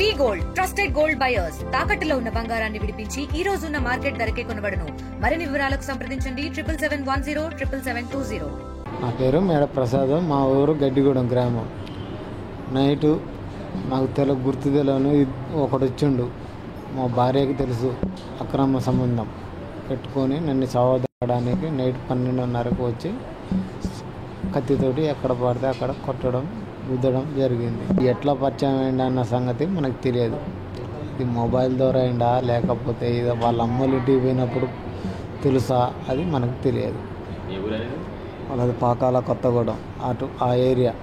వి gold trusted gold buyers తాకట్టులో ఉన్న బంగారాన్ని విడిపించి ఈ రోజు ఉన్న మార్కెట్ ధరకే కొనబడును. మరిన్ని వివరాలకు సంప్రదించండి 77107720. నా పేరు మేడ ప్రసాద్. మా ఊరు గడ్డిగూడెం గ్రామం. నైటు నాకు గుర్తు తెలియని ఒకడు వచ్చిండు. మా భార్యకి తెలుసు అక్రమ సంబంధం పెట్టుకొని నన్ను చదవడానికి నైట్ 12:30కు వచ్చి కత్తితోటి ఎక్కడ పడితే అక్కడ కొట్టడం గుద్దడం జరిగింది. ఎట్లా పరిచయం అయిందా అన్న సంగతి మనకు తెలియదు. ఇది మొబైల్ ద్వారా అయిందా లేకపోతే ఇది వాళ్ళ అమ్మలు ఇంటికి పోయినప్పుడు తెలుసా అది మనకు తెలియదు. వాళ్ళది పాకాల కొత్తగూడెం అటు ఆ ఏరియా.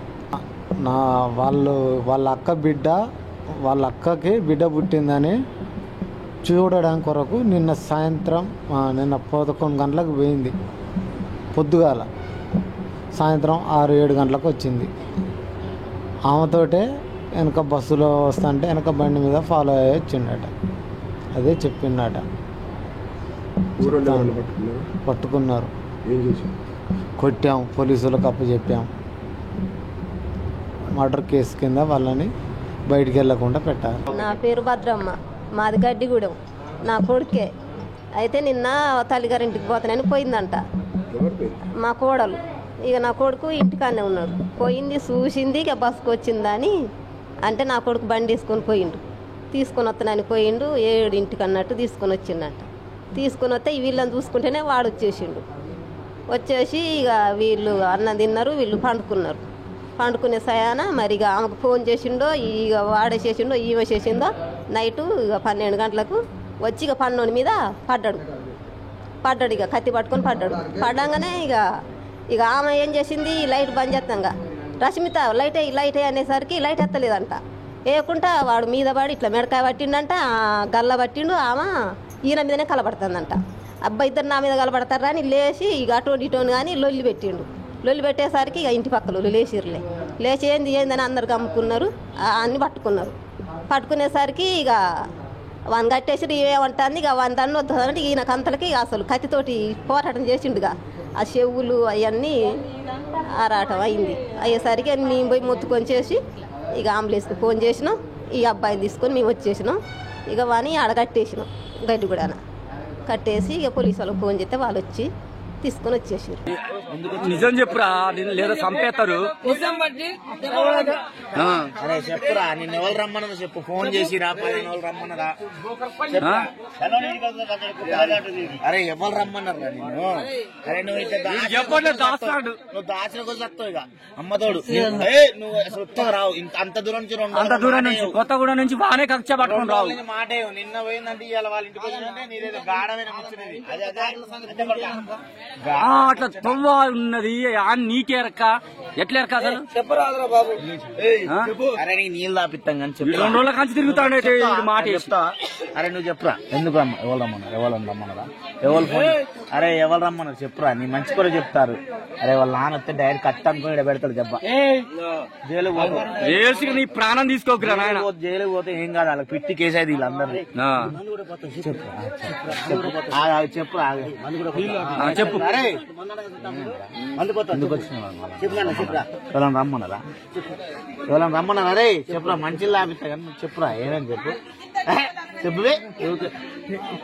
వాళ్ళ అక్కకి బిడ్డ పుట్టిందని చూడడానికి కొరకు నిన్న సాయంత్రం 11 గంటలకు పోయింది. పొద్దుగాల సాయంత్రం 6-7 గంటలకు వచ్చింది. ఆమెతోటే వెనక బస్సులో వస్తుంటే వెనక బండి మీద ఫాలో అయ్యి వచ్చిండట. అదే చెప్పిండట. పట్టుకున్నారు, కొట్టాం, పోలీసులకు అప్పచెప్పాం. మర్డర్ కేసు కింద వాళ్ళని బయటికి వెళ్ళకుండా పెట్టారు. నా పేరు భద్రమ్మ, మాది గడ్డిగూడెం. నా కొడుకే అయితే నిన్న తల్లిగారింటికి పోతానని పోయిందంట మా కోడలు. ఇక నా కొడుకు ఇంటికానే ఉన్నాడు. పోయింది చూసింది, ఇక బస్సుకు వచ్చిందని అంటే నా కొడుకు బండి తీసుకొని వస్తానని పోయిండు. 7 అన్నట్టు తీసుకొని వచ్చిండట. తీసుకొని వస్తే వీళ్ళని చూసుకుంటేనే వాడు వచ్చేసి ఇక వీళ్ళు అన్నం తిన్నారు, వీళ్ళు పండుకునే సయాన మరి ఇక ఆమెకు ఫోన్ చేసిండో ఇక వాడే చేసిండో ఈమె చేసిందో నైటు ఇక 12 గంటలకు వచ్చి ఇక పన్నోని మీద పడ్డాడు. ఇక కత్తి పట్టుకొని పడ్డాగానే ఇక ఆమె ఏం చేసింది, లైట్ బంద్ చేస్తాంగా రష్మిత లైట్ అనేసరికి లైట్ ఎత్తలేదంట. వేయకుండా వాడు మీద పడి ఇట్లా మెడకాయ పట్టిండంట, గల్ల పట్టిండు. ఆమె ఈయన మీదనే కలబడుతుందంట. అబ్బాయి ఇద్దరు నా మీద కలబడతారా అని లేచి ఇక అటోని కానీ లొల్లి పెట్టేసరికి ఇక ఇంటి పక్కలు లేచి ఏందని అందరు గమ్ముకున్నారు. అన్ని పట్టుకునేసరికి ఇక వాని కట్టేసి ఏమంటుంది. ఇక వాని దాన్ని వద్దంటే ఈయన కంతలకి అసలు కత్తితోటి పోరాటం చేసిండుగా. ఆ చెవులు అవన్నీ ఆరాటం అయ్యేసరికి మేము పోయి మొత్తుకొని చేసి ఇక అంబులెన్స్కి ఫోన్ చేసినాం. ఈ అబ్బాయిని తీసుకొని మేము వచ్చేసినాం. ఇక వాని ఆడ కట్టేసినాం, గడ్డి కూడా కట్టేసి ఇక పోలీసు వాళ్ళకి ఫోన్ చేస్తే వాళ్ళు వచ్చి తీసుకొని వచ్చేసారు. నిజం చెప్పురా లేదా చంపేస్తారు. అరే చెప్పురా, నిన్న ఎవరు రమ్మన్నదా చెప్పు. ఫోన్ చేసి రమ్మన్నదా? అరే ఎవరు రమ్మన్నారు నిన్ను? అరే నువ్వు దాస్తాడు, నువ్వు దాచిన కోసం వస్తావు. ఇక అమ్మతోడు నువ్వు అసలు రావు. అంత దూరం నుంచి కొత్తగూడెం నుంచి బాగానే కక్ష పట్టుకుని రావు. మాట నిన్న పోయిందంటే ఇవాళ వాళ్ళ ఇంటికి పోయిందంటే నీదేదో గాఢమైన ముచ్చినది. అట్లా తొవ్వ ఉన్నది నీకెరక ఎట్లా ఎరక అసలు చెప్పరాదురా బాబు. అరే నీకు నీళ్ళు తాపిస్తాం కానీ చెప్పు. 2 రోజుల కంచి తిరుగుతాడైతే మాట చెప్తా. అరే నువ్వు చెప్పురా, ఎందుకు ఎవరు రమ్మన్నారా? ఎవరు ఫోన్? అరే ఎవరు రమ్మన్నారు చెప్పురా, నీ మంచి కూడా చెప్తారు. అరే వాళ్ళ నాన్న వస్తే డైరెక్ట్ కట్ అనుకుని ఇక్కడ పెడతాడు దెబ్బ. జైలు పోతే నీ ప్రాణం తీసుకోకురా నాయన. జైలుకి పోతే ఏం కాదు, వాళ్ళకి పిట్టి కేసేది వీళ్ళందరినీ. చెప్పురా చెప్పు. అరే ఎందుకు వచ్చిన రమ్మన్నారా? ఎవరైనా రమ్మన్నారా? అరే చెప్పురా, మంచిలు లాపిస్తా కానీ చెప్పురా ఏమని చెప్పు.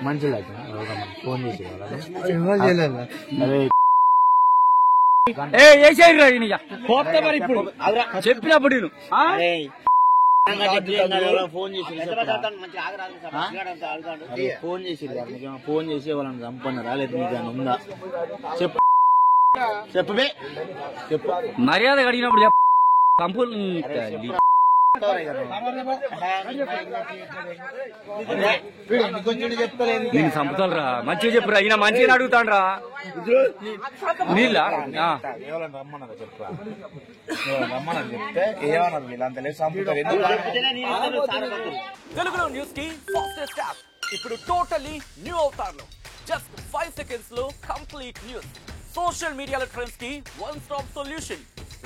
మంచిలు ఫోన్ చేసి ఇప్పుడు చెప్పినప్పుడు ఫోన్ చేసి వాళ్ళని చంపన్నారా లేదా నీకు ఉందా చెప్పు. మర్యాద అడిగినప్పుడు కంపులు నేను చంపుతారా? మంచిగా చెప్పురా, ఈయన మంచిగా అడుగుతాడ్రా. నీళ్ళ రమ్మన్నదా చెప్పురా, రమ్మన్నది చెప్తే ఏమన్నారు వీళ్ళంతా లేదు చంపుతారు. తెలుగులో న్యూస్ కి ఫాస్టెస్ట్ యాప్ ఇప్పుడు టోటలీ న్యూ అవతార్లో జస్ట్ 5 seconds లో కంప్లీట్ న్యూస్. సోషల్ మీడియాలో ట్రెండ్స్ కి one stop solution.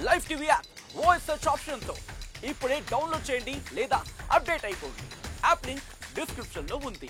Live TV app voice search option తో ఇప్పుడే డౌన్లోడ్ చేయండి లేదా అప్డేట్ అయిపోండి. యాప్ లింక్ డిస్క్రిప్షన్ లో ఉంది.